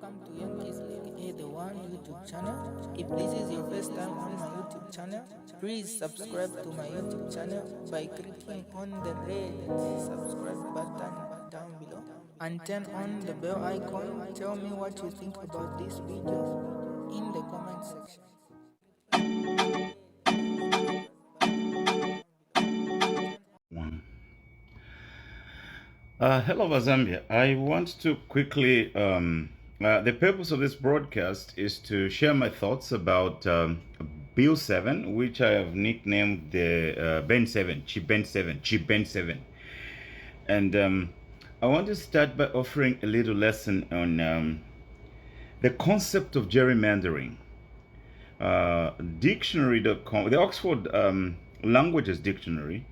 welcome to Young Kizzy, the one YouTube channel. If this is your first time on my YouTube channel, please subscribe to my YouTube channel by clicking on the red subscribe button down below and turn on the bell icon. Tell me what you think about this video in the comment section. Hello, Zambia. I want to quickly. The purpose of this broadcast is to share my thoughts about Bill 7, which I have nicknamed the Ben 7, Chip Ben 7, Chip Ben 7. And I want to start by offering a little lesson on the concept of gerrymandering. Dictionary.com, the Oxford Languages Dictionary,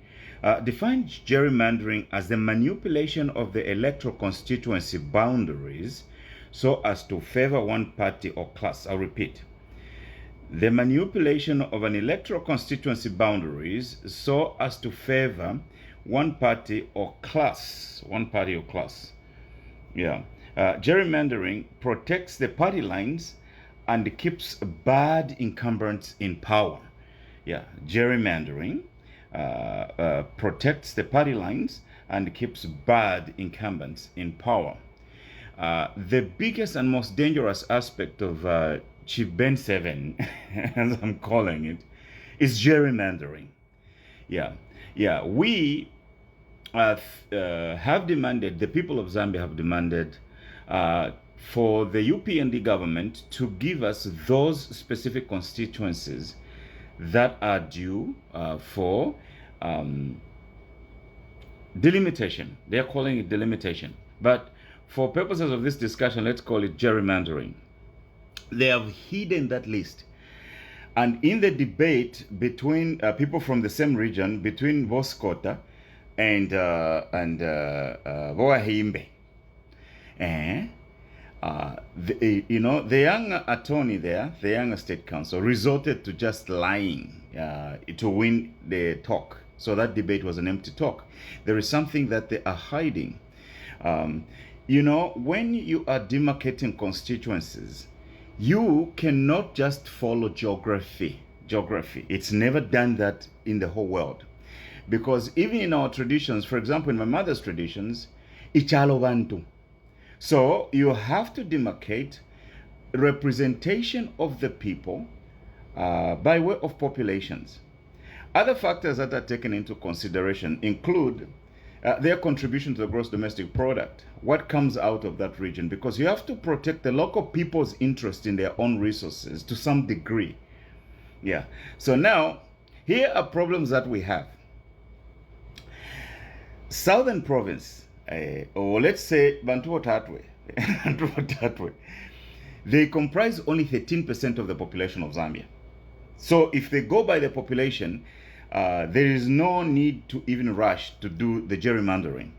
defines gerrymandering as the manipulation of the electoral constituency boundaries so as to favor one party or class. I'll repeat. The manipulation of an electoral constituency boundaries so as to favor one party or class. One party or class. Yeah. Gerrymandering protects the party lines and keeps bad incumbents in power. Yeah, gerrymandering protects the party lines and keeps bad incumbents in power. The biggest and most dangerous aspect of Chief Ben 7, as I'm calling it, is gerrymandering. Yeah, we have demanded, the people of Zambia have demanded for the UPND government to give us those specific constituencies that are due for delimitation. They are calling it delimitation. But for purposes of this discussion, let's call it gerrymandering. They have hidden that list. And in the debate between people from the same region, between Voskota and Boahimbe, the young attorney there, the young state counsel, resorted to just lying to win the talk. So that debate was an empty talk. There is something that they are hiding. When you are demarcating constituencies, you cannot just follow geography. It's never done that in the whole world. Because even in our traditions, for example, in my mother's traditions, Ichalo Bantu. So you have to demarcate representation of the people by way of populations. Other factors that are taken into consideration include their contribution to the gross domestic product, what comes out of that region, because you have to protect the local people's interest in their own resources to some degree. Yeah. So now, here are problems that we have. Southern province, or let's say Bantu Tatwe, they comprise only 13% of the population of Zambia. So if they go by the population, there is no need to even rush to do the gerrymandering.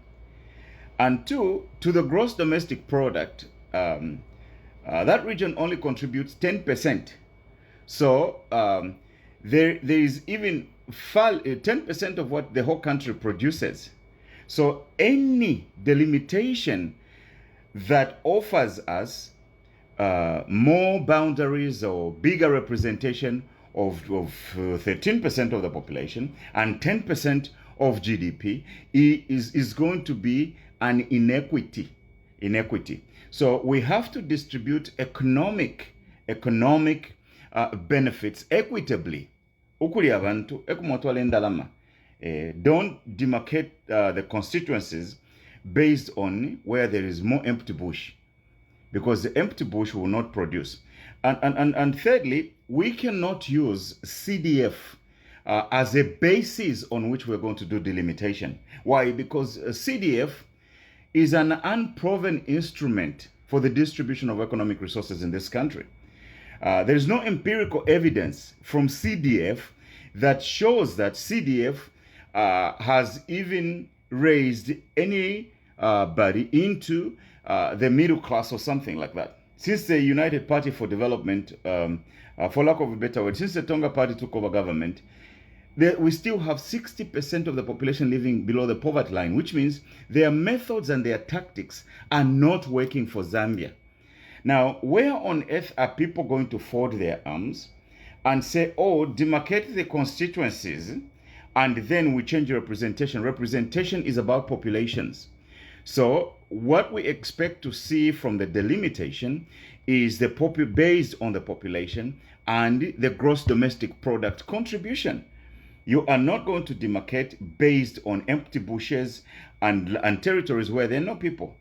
And two, to the gross domestic product, that region only contributes 10%. So there is even 10% of what the whole country produces. So any delimitation that offers us more boundaries or bigger representation of 13% of the population and 10% of GDP is going to be an inequity. So we have to distribute economic benefits equitably. Don't demarcate the constituencies based on where there is more empty bush, because the empty bush will not produce. And thirdly, we cannot use CDF as a basis on which we're going to do delimitation. Why? Because CDF is an unproven instrument for the distribution of economic resources in this country. There is no empirical evidence from CDF that shows that CDF has even raised anybody into the middle class or something like that. Since the United Party for Development, for lack of a better word, since the Tonga Party took over government, we still have 60% of the population living below the poverty line, which means their methods and their tactics are not working for Zambia. Now, where on earth are people going to fold their arms and say, oh, demarcate the constituencies and then we change representation? Representation is about populations. So what we expect to see from the delimitation is the based on the population and the gross domestic product contribution. You are not going to demarcate based on empty bushes and territories where there are no people.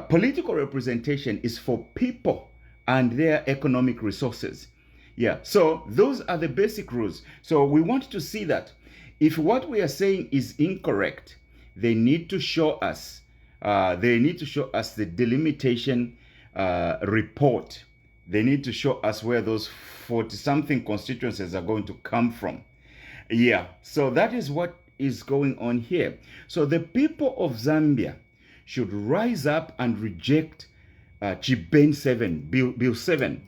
Political representation is for people and their economic resources. Yeah, so those are the basic rules. So we want to see that if what we are saying is incorrect, they need to show us. The delimitation report. They need to show us where those 40-something constituencies are going to come from. Yeah, so that is what is going on here. So the people of Zambia should rise up and reject Chibane 7, Bill 7,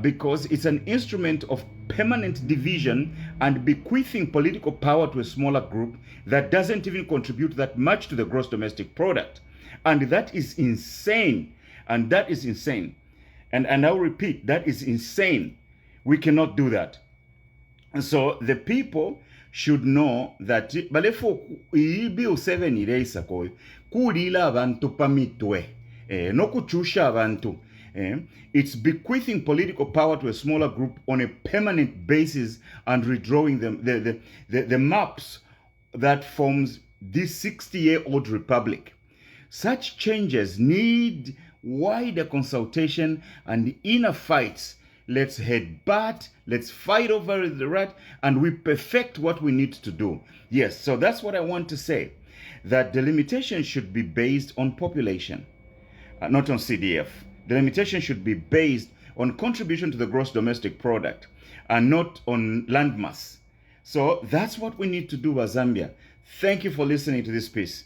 because it's an instrument of permanent division and bequeathing political power to a smaller group that doesn't even contribute that much to the gross domestic product. And that is insane. And that is insane. And I'll repeat, that is insane. We cannot do that. And so the people should know that balefo Bill 7 ireisa koyo kulila abantu pamitwe nokuchusha abantu. It's bequeathing political power to a smaller group on a permanent basis and redrawing them the maps that forms this 60-year-old republic. Such changes need wider consultation and inner fights. Let's headbutt, let's fight over the rat, and we perfect what we need to do. Yes, so that's what I want to say. That the limitation should be based on population, not on CDF. The limitation should be based on contribution to the gross domestic product and not on landmass. So that's what we need to do as Zambia. Thank you for listening to this piece.